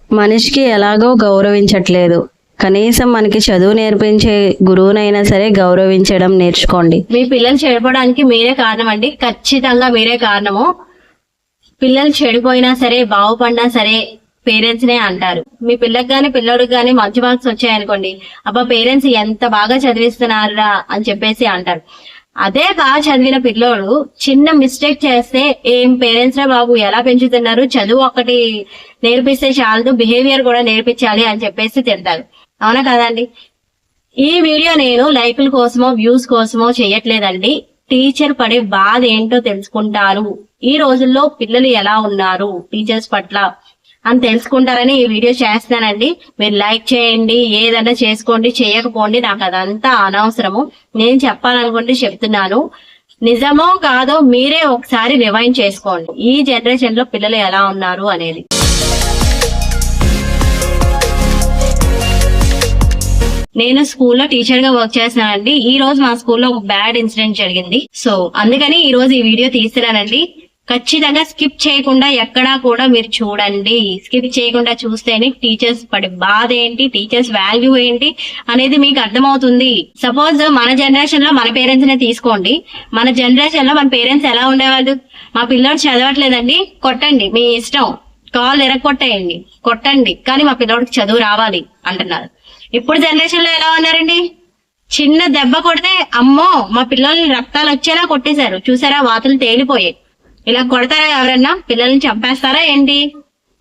మనిషికి ఎలాగో గౌరవించట్లేదు. కనీసం మనకి చదువు నేర్పించే గురువునైనా సరే గౌరవించడం నేర్చుకోండి. మీ పిల్లలు చెడిపోవడానికి మీరే కారణం అండి, ఖచ్చితంగా మీరే కారణము. పిల్లలు చెడిపోయినా సరే బాగుపడినా సరే పేరెంట్స్ నే అంటారు. మీ పిల్లకి గానీ పిల్లడికి గానీ మంచి మార్క్స్ వచ్చాయనుకోండి, అబ్బా పేరెంట్స్ ఎంత బాగా చదివిస్తున్నారా అని చెప్పేసి అంటారు. అదే బాగా చదివిన పిల్లోడు చిన్న మిస్టేక్ చేస్తే ఏం పేరెంట్స్ రా బాబు ఎలా పెంచుతున్నారు, చదువు ఒక్కటి నేర్పిస్తే చాలదు బిహేవియర్ కూడా నేర్పించాలి అని చెప్పేసి తిడతారు. అవునా కదండి? ఈ వీడియో నేను లైక్ల కోసమో వ్యూస్ కోసమో చేయట్లేదండి. టీచర్ పడే బాధ ఏంటో తెలుసుకుంటారు, ఈ రోజుల్లో పిల్లలు ఎలా ఉన్నారు టీచర్స్ పట్ల అని తెలుసుకుంటారని ఈ వీడియో చేస్తానండి. మీరు లైక్ చేయండి, ఏదైనా చేసుకోండి, చేయకపోండి, నాకు అదంతా అనవసరము. నేను చెప్పాలనుకుంటే చెప్తున్నాను. నిజమో కాదో మీరే ఒకసారి రివైండ్ చేసుకోండి, ఈ జనరేషన్ లో పిల్లలు ఎలా ఉన్నారు అనేది. నేను స్కూల్లో టీచర్ గా వర్క్ చేస్తున్నానండి. ఈ రోజు మా స్కూల్లో ఒక బ్యాడ్ ఇన్సిడెంట్ జరిగింది. సో అందుకని ఈ రోజు ఈ వీడియో తీస్తున్నానండి. ఖచ్చితంగా స్కిప్ చేయకుండా ఎక్కడా కూడా మీరు చూడండి. స్కిప్ చేయకుండా చూస్తేనే టీచర్స్ పడే బాధ ఏంటి, టీచర్స్ వాల్యూ ఏంటి అనేది మీకు అర్థమవుతుంది. సపోజ్ మన జనరేషన్ లో మన పేరెంట్స్ నే తీసుకోండి. మన జనరేషన్ లో మన పేరెంట్స్ ఎలా ఉండేవాళ్ళు, మా పిల్లోడు చదవట్లేదండి కొట్టండి, మీ ఇష్టం, కాల్ ఎరగొట్టేయండి, కొట్టండి, కానీ మా పిల్లోడికి చదువు రావాలి అంటున్నారు. ఇప్పుడు జనరేషన్ లో ఎలా ఉన్నారండి, చిన్న దెబ్బ కొడితే అమ్మో మా పిల్లల్ని రక్తాలు వచ్చేలా కొట్టేశారు, చూసారా వాతలు తేలిపోయాయి, ఇలా కొడతారా ఎవరన్నా, పిల్లల్ని చంపేస్తారా ఏంటి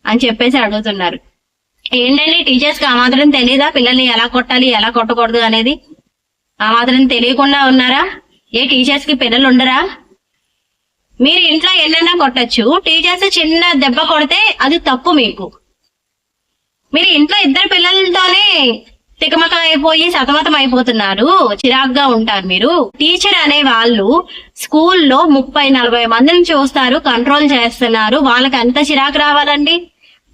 అని చెప్పేసి అడుగుతున్నారు. ఏంటండి టీచర్స్ కి ఆ మాత్రం తెలియదా పిల్లల్ని ఎలా కొట్టాలి ఎలా కొట్టకూడదు అనేది? ఆ మాత్రం తెలియకుండా ఉన్నారా? ఏ టీచర్స్ కి పిల్లలు ఉండరా? మీరు ఇంట్లో ఎన్నైనా కొట్టచ్చు, టీచర్స్ చిన్న దెబ్బ కొడితే అది తప్పు. మీరు ఇంట్లో ఇద్దరు పిల్లలతోనే తికమక అయిపోయి సతమతం అయిపోతున్నారు, చిరాగ్గా ఉంటారు మీరు. టీచర్ అనే వాళ్ళు స్కూల్లో 30-40 మందిని చూస్తారు, కంట్రోల్ చేస్తున్నారు, వాళ్ళకి అంత చిరాకు రావాలండి.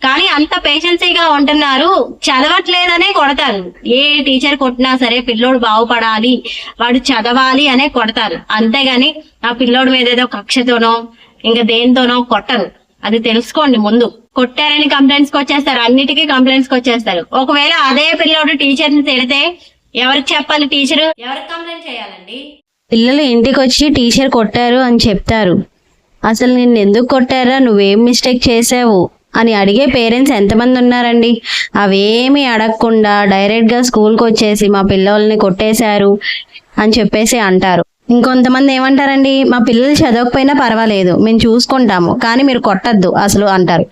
కానీ అంత పేషెన్సీగా ఉంటున్నారు, చదవట్లేదనే కొడతారు. ఏ టీచర్ కొట్టినా సరే పిల్లోడు బాగుపడాలి, వాడు చదవాలి అనే కొడతారు, అంతేగాని ఆ పిల్లోడి మీద ఏదో కక్షతోనో ఇంకా దేనితోనో కొట్టరు. అది తెలుసుకోండి. ముందు కొట్టారని కంప్లైంట్స్ కి వచ్చేస్తారు, అన్నిటికీ కంప్లైంట్స్ కి వచ్చేస్తారు. ఒకవేళ అదే పిల్లోడు టీచర్ ని తిడితే ఎవరికి చెప్పాలి? టీచర్ ఎవరికి కంప్లైంట్ చేయాలండి? పిల్లలు ఇంటికి వచ్చి టీచర్ కొట్టారు అని చెప్తారు. అసలు నిన్ను ఎందుకు కొట్టారా, నువ్వేం మిస్టేక్ చేసావు అని అడిగే పేరెంట్స్ ఎంతమంది ఉన్నారండి? అవేమి అడగకుండా డైరెక్ట్ గా స్కూల్కి వచ్చేసి మా పిల్లల్ని కొట్టేశారు అని చెప్పేసి అంటారు. ఇంకొంతమంది ఏమంటారండి, మా పిల్లలు చదవకపోయినా పర్వాలేదు మేము చూసుకుంటాము, కానీ మీరు కొట్టద్దు అసలు అంటారు.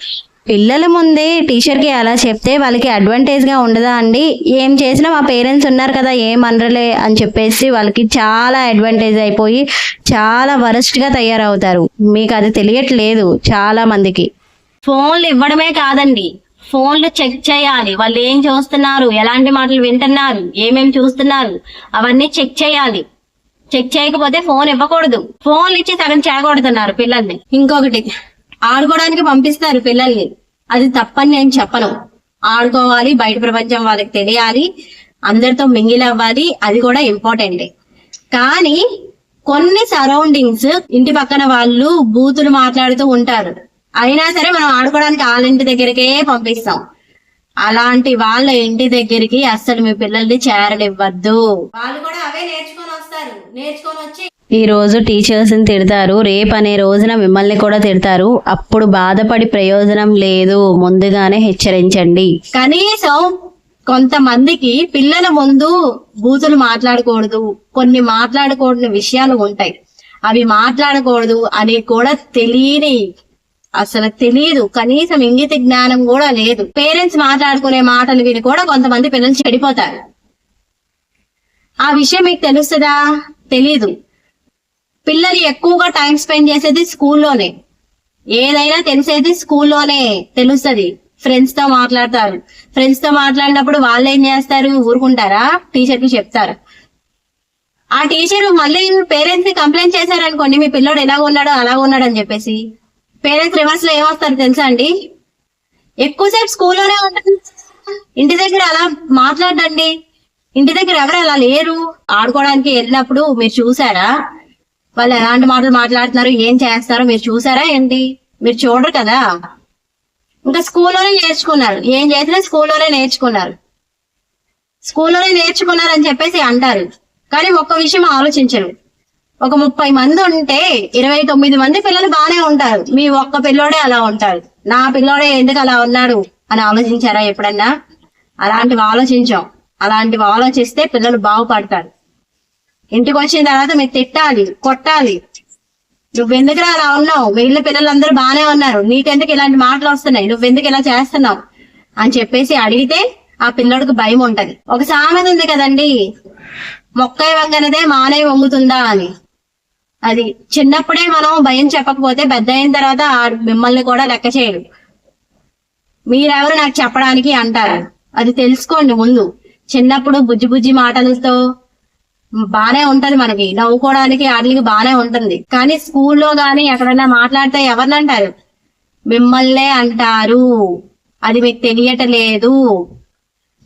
పిల్లల ముందే టీచర్కి అలా చెప్తే వాళ్ళకి అడ్వాంటేజ్ గా ఉండదా అండి? ఏం చేసినా మా పేరెంట్స్ ఉన్నారు కదా ఏం అనరలే అని చెప్పేసి వాళ్ళకి చాలా అడ్వాంటేజ్ అయిపోయి చాలా వరస్ట్ గా తయారవుతారు. మీకు అది తెలియట్లేదు చాలా మందికి. ఫోన్లు ఇవ్వడమే కాదండి, ఫోన్లు చెక్ చేయాలి, వాళ్ళు ఏం చూస్తున్నారు, ఎలాంటి మాటలు వింటున్నారు, ఏమేమి చూస్తున్నారు, అవన్నీ చెక్ చేయాలి. చెక్ చేయకపోతే ఫోన్ ఇవ్వకూడదు. ఫోన్లు ఇచ్చి సగం చెడగొడుతున్నారు పిల్లల్ని. ఇంకొకటి, ఆడుకోవడానికి పంపిస్తారు పిల్లల్ని, అది తప్పని నేను చెప్పను. ఆడుకోవాలి, బయట ప్రపంచం వాళ్ళకి తెలియాలి, అందరితో మింగిల్ అవ్వాలి, అది కూడా ఇంపార్టెంటే. కానీ కొన్ని సరౌండింగ్స్, ఇంటి పక్కన వాళ్ళు బూతులు మాట్లాడుతూ ఉంటారు, అయినా సరే మనం ఆడుకోవడానికి వాళ్ళ ఇంటి దగ్గరికే పంపిస్తాం. అలాంటి వాళ్ళ ఇంటి దగ్గరికి అస్సలు మీ పిల్లల్ని చేరనివ్వద్దు. వాళ్ళు కూడా అవే నేర్చుకొని వస్తారు, నేర్చుకొని వచ్చి ఈ రోజు టీచర్స్ ని తిడతారు, రేపు అనే రోజున మిమ్మల్ని కూడా తిడతారు. అప్పుడు బాధపడి ప్రయోజనం లేదు, ముందుగానే హెచ్చరించండి. కనీసం కొంతమందికి పిల్లల ముందు బూతులు మాట్లాడకూడదు, కొన్ని మాట్లాడకూడని విషయాలు ఉంటాయి, అవి మాట్లాడకూడదు అని కూడా అసలు తెలియదు, కనీసం ఇంగిత జ్ఞానం కూడా లేదు. పేరెంట్స్ మాట్లాడుకునే మాటలు విని కూడా కొంతమంది పిల్లలు చెడిపోతారు. ఆ విషయం మీకు తెలుస్తుందా? తెలీదు. పిల్లలు ఎక్కువగా టైం స్పెండ్ చేసేది స్కూల్లోనే, ఏదైనా తెలిసేది స్కూల్లోనే తెలుస్తుంది. ఫ్రెండ్స్ తో మాట్లాడతారు, ఫ్రెండ్స్ తో మాట్లాడినప్పుడు వాళ్ళు ఏం చేస్తారు, ఊరుకుంటారా? టీచర్ కి చెప్తారు. ఆ టీచర్ మళ్ళీ పేరెంట్స్ కి కంప్లైంట్ చేశారనుకోండి, మీ పిల్లోడు ఎలా ఉన్నాడో అలా ఉన్నాడు అని చెప్పేసి, పేరెంట్స్ రివర్స్ లో ఏమొస్తారు తెలుసా అండి, ఎక్కువసేపు స్కూల్లోనే ఉంటారు, ఇంటి దగ్గర అలా మాట్లాడండి. ఇంటి దగ్గర ఎవరు అలా లేరు. ఆడుకోవడానికి వెళ్ళినప్పుడు మీరు చూసారా వాళ్ళు ఎలాంటి మాటలు మాట్లాడుతున్నారు, ఏం చేస్తారో మీరు చూసారా ఏంటి? మీరు చూడరు కదా. ఇంకా స్కూల్లోనే నేర్చుకున్నారు, ఏం చేసినా స్కూల్లోనే నేర్చుకున్నారు అని చెప్పేసి అంటారు. కానీ ఒక్క విషయం ఆలోచించరు. ఒక 30 మంది ఉంటే 29 మంది పిల్లలు బాగానే ఉంటారు, మీ ఒక్క పిల్లోడే అలా ఉంటారు. నా పిల్లోడే ఎందుకు అలా ఉన్నాడు అని ఆలోచించారా ఎప్పుడన్నా? అలాంటివి ఆలోచిస్తే పిల్లలు బాగుపడతారు. ఇంటికి వచ్చిన తర్వాత మీరు తిట్టాలి, కొట్టాలి. నువ్వెందుకు అలా ఉన్నావు, వీళ్ళ పిల్లలందరూ బాగానే ఉన్నారు, నీకెందుకు ఇలాంటి మాటలు వస్తున్నాయి, నువ్వెందుకు ఇలా చేస్తున్నావు అని చెప్పేసి అడిగితే ఆ పిల్లడికి భయం ఉంటది. ఒక సామెత ఉంది కదండి, మొక్కై వంగనదే మానై వంగుతుందా అని. అది చిన్నప్పుడే మనం భయం చెప్పకపోతే పెద్ద అయిన తర్వాత మిమ్మల్ని కూడా లెక్క చేయడు. మీరెవరు నాకు చెప్పడానికి అంటారు. అది తెలుసుకోండి ముందు. చిన్నప్పుడు బుజ్జి మాటలతో బానే ఉంటది, మనకి నవ్వుకోవడానికి వాటికి బానే ఉంటుంది. కానీ స్కూల్లో గాని ఎక్కడైనా మాట్లాడితే ఎవరినంటారు? మిమ్మల్నే అంటారు. అది మీకు తెలియటలేదు,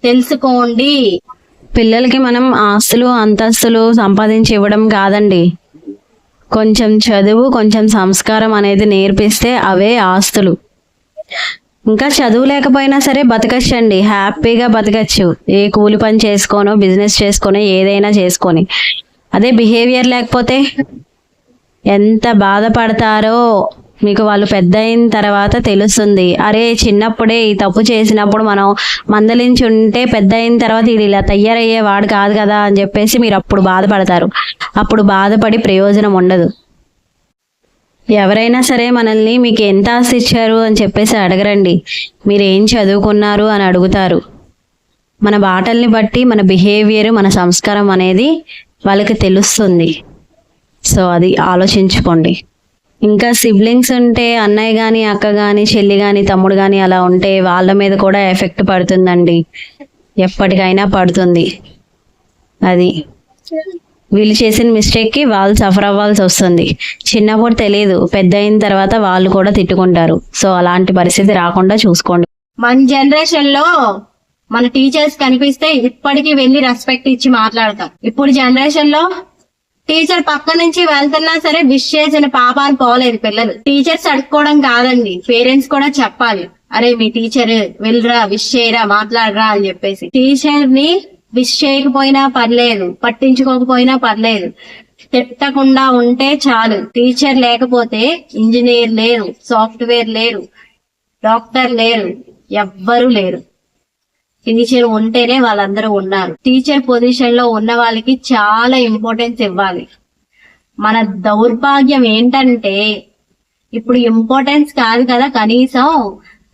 తెలుసుకోండి. పిల్లలకి మనం ఆస్తులు అంతస్తులు సంపాదించి ఇవ్వడం కాదండి, కొంచెం చదువు కొంచెం సంస్కారం అనేది నేర్పిస్తే అవే ఆస్తులు. ఇంకా చదువు లేకపోయినా సరే బతకచ్చండి, హ్యాపీగా బతకచ్చు. ఏ కూలి పని చేసుకోనో బిజినెస్ చేసుకోనో ఏదైనా చేసుకొని. అదే బిహేవియర్ లేకపోతే ఎంత బాధపడతారో మీకు వాళ్ళు పెద్ద అయిన తర్వాత తెలుస్తుంది. అరే చిన్నప్పుడే ఈ తప్పు చేసినప్పుడు మనం మందలించి ఉంటే పెద్ద అయిన తర్వాత ఇది ఇలా తయారయ్యేవాడు కాదు కదా అని చెప్పేసి మీరు అప్పుడు బాధపడతారు. అప్పుడు బాధపడి ప్రయోజనం ఉండదు. ఎవరైనా సరే మనల్ని మీకు ఎంత ఆస్తి ఇచ్చారు అని చెప్పేసి అడగరండి, మీరు ఏం చదువుకున్నారు అని అడుగుతారు. మన బాటల్ని బట్టి మన బిహేవియర్ మన సంస్కారం అనేది వాళ్ళకి తెలుస్తుంది. సో అది ఆలోచించుకోండి. ఇంకా సిబ్లింగ్స్ ఉంటే అన్నయ్య కానీ అక్క కానీ చెల్లి కానీ తమ్ముడు కానీ అలా ఉంటే వాళ్ళ మీద కూడా ఎఫెక్ట్ పడుతుందండి, ఎప్పటికైనా పడుతుంది. అది వీళ్ళు చేసిన మిస్టేక్కి వాళ్ళు సఫర్ అవ్వాల్సి వస్తుంది. చిన్నప్పుడు తెలియదు, పెద్ద అయిన తర్వాత వాళ్ళు కూడా తిట్టుకుంటారు. సో అలాంటి పరిస్థితి రాకుండా చూసుకోండి. మన జనరేషన్ లో మన టీచర్స్ కనిపిస్తే ఇప్పటికీ వెళ్ళి రెస్పెక్ట్ ఇచ్చి మాట్లాడతాం. ఇప్పుడు జనరేషన్ లో టీచర్ పక్క నుంచి వెళ్తున్నా సరే విష్ చేసిన పాపాలు పోలేదు పిల్లలు. టీచర్స్ అడుక్కోవడం కాదండి, పేరెంట్స్ కూడా చెప్పాలి. అరే మీ టీచర్ వెళ్ళరా, విష్ చేయరా, మాట్లాడరా అని చెప్పేసి. టీచర్ ని విష్ చేయకపోయినా పర్లేదు, పట్టించుకోకపోయినా పర్లేదు, తిట్టకుండా ఉంటే చాలు. టీచర్ లేకపోతే ఇంజనీర్ లేరు, సాఫ్ట్వేర్ లేరు, డాక్టర్ లేరు, ఎవ్వరూ లేరు. టీచర్ ఉంటేనే వాళ్ళందరూ ఉన్నారు. టీచర్ పొజిషన్ లో ఉన్న వాళ్ళకి చాలా ఇంపార్టెన్స్ ఇవ్వాలి. మన దౌర్భాగ్యం ఏంటంటే ఇప్పుడు ఇంపార్టెన్స్ కాదు కదా, కనీసం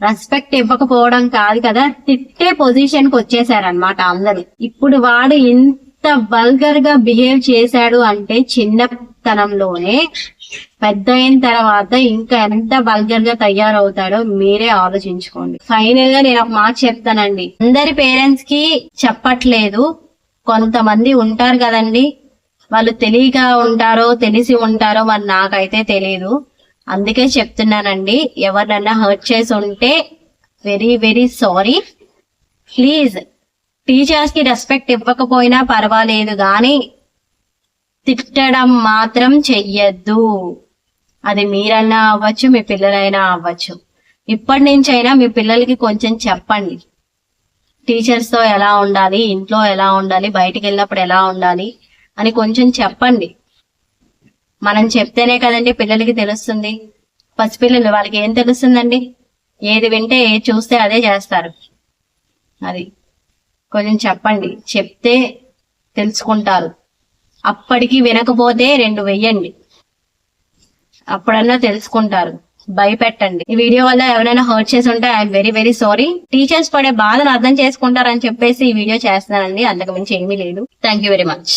రెస్పెక్ట్ ఇవ్వకపోవడం కాదు కదా, తిట్టే పొజిషన్ కి వచ్చేసారనమాట అందరూ. ఇప్పుడు వాడు ఇంత వల్గర్ గా బిహేవ్ చేశాడు అంటే చిన్నతనంలోనే, పెద్ద అయిన తర్వాత ఇంకా ఎంత వల్గర్ గా తయారవుతాడో మీరే ఆలోచించుకోండి. ఫైనల్ గా నేను ఒక మాట చెప్తానండి, అందరి పేరెంట్స్ కి చెప్పట్లేదు, కొంతమంది ఉంటారు కదండి, వాళ్ళు తెలియక ఉంటారో తెలిసి ఉంటారో మరి నాకైతే తెలియదు. అందుకే చెప్తున్నానండి, ఎవరినన్నా హర్ట్ చేసి ఉంటే very very sorry. Please teachers కి రెస్పెక్ట్ ఇవ్వకపోయినా పర్వాలేదు కానీ తిట్టడం మాత్రం చెయ్యొద్దు. అది మీరన్నా అవ్వచ్చు, మీ పిల్లలైనా అవ్వచ్చు. ఇప్పటి నుంచైనా మీ పిల్లలకి కొంచెం చెప్పండి, టీచర్స్ తో ఎలా ఉండాలి, ఇంట్లో ఎలా ఉండాలి, బయటికి వెళ్ళినప్పుడు ఎలా ఉండాలి అని కొంచెం చెప్పండి. మనం చెప్తేనే కదండి పిల్లలకి తెలుస్తుంది. పసిపిల్లలు వాళ్ళకి ఏం తెలుస్తుందండి? ఏది వింటే ఏది చూస్తే అదే చేస్తారు. అది కొంచెం చెప్పండి, చెప్తే తెలుసుకుంటారు. అప్పటికి వినకపోతే 2 వెయ్యండి, అప్పుడన్నా తెలుసుకుంటారు. భయపెట్టండి. ఈ వీడియో వల్ల ఎవరైనా హర్ట్ చేసి ఉంటే I'm very very sorry. Teachers పడే బాధను అర్థం చేసుకుంటారని చెప్పేసి ఈ వీడియో చేస్తున్నానండి, అంతకు మించి ఏమీ లేదు. Thank you very much.